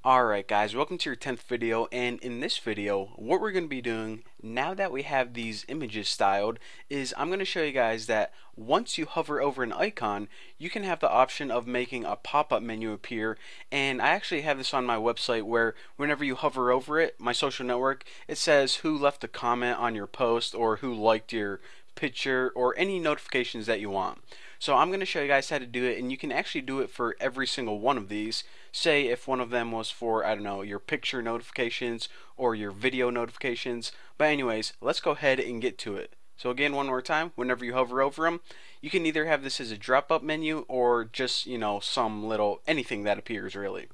Alright guys, welcome to your 10th video, and in this video what we're going to be doing now that we have these images styled is I'm going to show you guys that once you hover over an icon you can have the option of making a pop-up menu appear. And I actually have this on my website where whenever you hover over it, my social network, it says who left a comment on your post or who liked your picture or any notifications that you want. So I'm going to show you guys how to do it, and you can actually do it for every single one of these. Say if one of them was for, I don't know, your picture notifications or your video notifications. But anyways, let's go ahead and get to it. So again, one more time, whenever you hover over them, you can either have this as a drop-up menu or just, some little anything that appears really.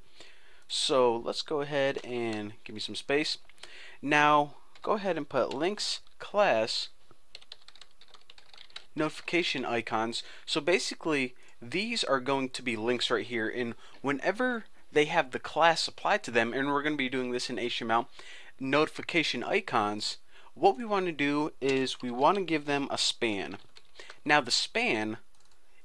So let's go ahead and give me some space. Now go ahead and put links class notification icons. So basically these are going to be links right here, and whenever they have the class applied to them, and we're going to be doing this in HTML, notification icons, what we want to do is we want to give them a span. Now the span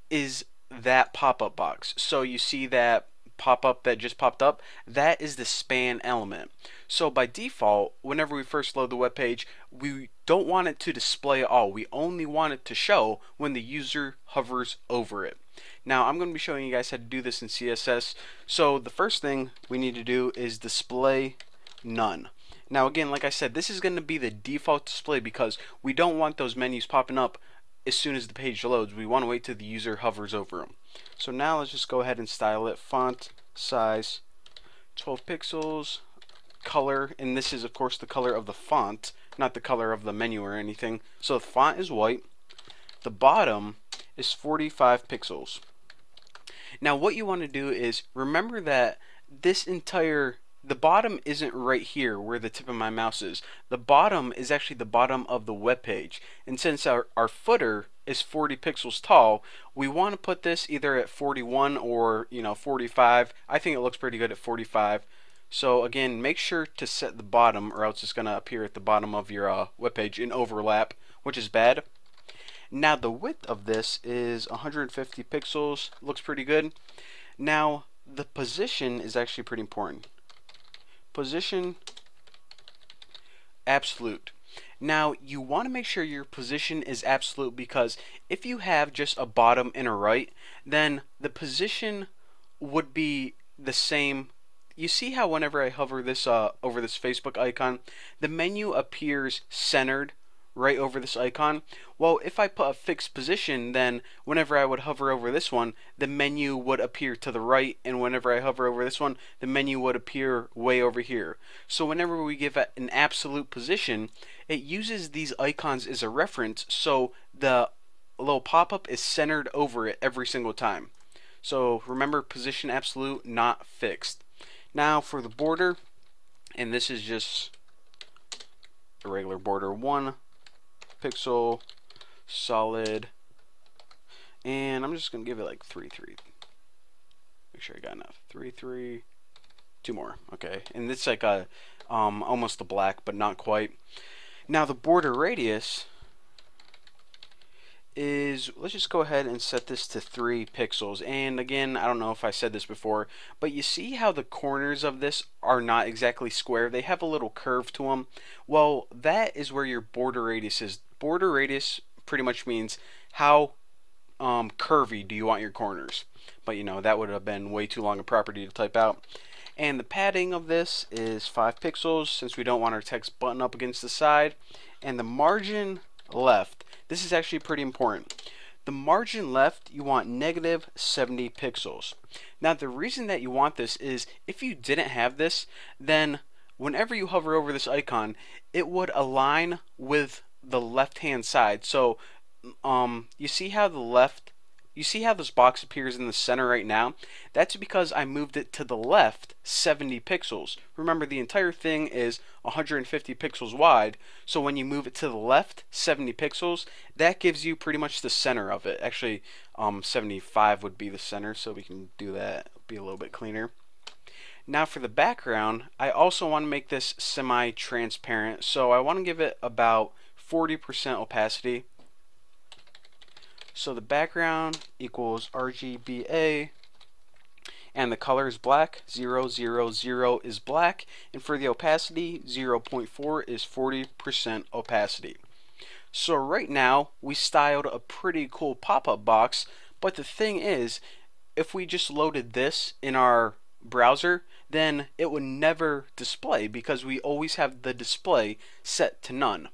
is that pop-up box. So you see that pop-up that just popped up, that is the span element. So by default, whenever we first load the web page, we don't want it to display all. We only want it to show when the user hovers over it. Now I'm going to be showing you guys how to do this in CSS. So the first thing we need to do is display none. Now again, like I said, this is going to be the default display because we don't want those menus popping up as soon as the page loads. We want to wait till the user hovers over them. So now let's just go ahead and style it. Font size 12 pixels, color, and this is of course the color of the font, not the color of the menu or anything. So the font is white. The bottom is 45 pixels. Now what you want to do is remember that the bottom isn't right here where the tip of my mouse is. The bottom is actually the bottom of the web page. And since our footer is 40 pixels tall, we want to put this either at 41 or 45. I think it looks pretty good at 45. So again, make sure to set the bottom or else it's going to appear at the bottom of your web page in overlap, which is bad. Now the width of this is 150 pixels. Looks pretty good. Now the position is actually pretty important. Position absolute. Now you want to make sure your position is absolute because if you have just a bottom and a right, then the position would be the same. You see how whenever I hover this over this Facebook icon, the menu appears centered right over this icon? Well, if I put a fixed position, then whenever I would hover over this one, the menu would appear to the right, and whenever I hover over this one, the menu would appear way over here. So whenever we give it an absolute position, it uses these icons as a reference, so the little pop-up is centered over it every single time. So remember, position absolute, not fixed. Now for the border, and this is just a regular border, 1 pixel solid, and I'm just gonna give it like 3.3. Make sure I got enough. 3.3. 2 more. Okay, and it's like a almost a black, but not quite. Now the border radius is, let's just go ahead and set this to 3 pixels. And again, I don't know if I said this before, but you see how the corners of this are not exactly square? They have a little curve to them. Well, that is where your border radius is. Border radius pretty much means how curvy do you want your corners. But that would have been way too long a property to type out. And the padding of this is 5 pixels since we don't want our text button up against the side. And the margin left, this is actually pretty important. The margin left, you want negative 70 pixels. Now the reason that you want this is if you didn't have this, then whenever you hover over this icon, it would align with the left hand side. So you see how this box appears in the center right now? That's because I moved it to the left 70 pixels. Remember, the entire thing is 150 pixels wide, so when you move it to the left 70 pixels, that gives you pretty much the center of it. Actually, 75 would be the center, so we can do that. It'll be a little bit cleaner. Now for the background, I also want to make this semi-transparent, so I want to give it about 40% opacity. So the background equals RGBA, and the color is black. 000 is black, and for the opacity, 0.4 is 40% opacity. So right now we styled a pretty cool pop-up box, but the thing is, if we just loaded this in our browser, then it would never display because we always have the display set to none.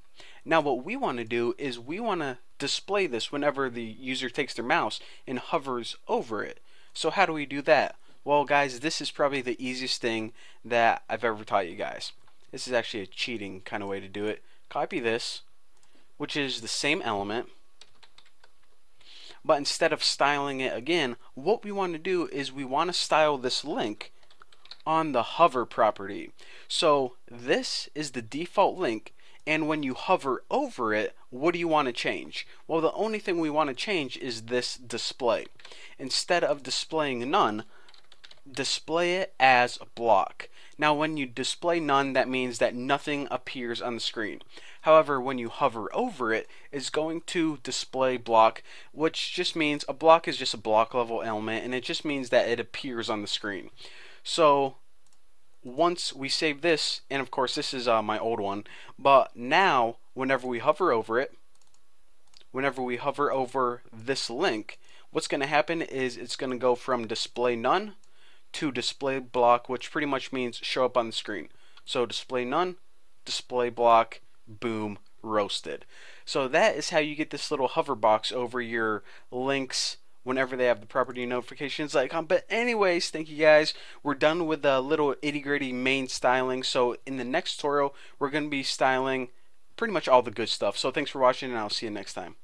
Now what we want to do is we want to display this whenever the user takes their mouse and hovers over it. So how do we do that? Well guys, this is probably the easiest thing that I've ever taught you guys. This is actually a cheating kind of way to do it. Copy this, which is the same element, but instead of styling it again, what we want to do is we want to style this link on the hover property. So this is the default link, and when you hover over it, what do you want to change? Well, the only thing we want to change is this display. Instead of displaying none, display it as a block. Now when you display none, that means that nothing appears on the screen. However, when you hover over it, it's going to display block, which just means a block is just a block level element, and it just means that it appears on the screen. So once we save this, and of course this is my old one, but now whenever we hover over this link, what's going to happen is it's going to go from display none to display block, which pretty much means show up on the screen. So display none, display block, boom, roasted. So that is how you get this little hover box over your links whenever they have the property notifications icon. But anyways, thank you guys. We're done with the little itty gritty main styling. So in the next tutorial, we're going to be styling pretty much all the good stuff. So thanks for watching, and I'll see you next time.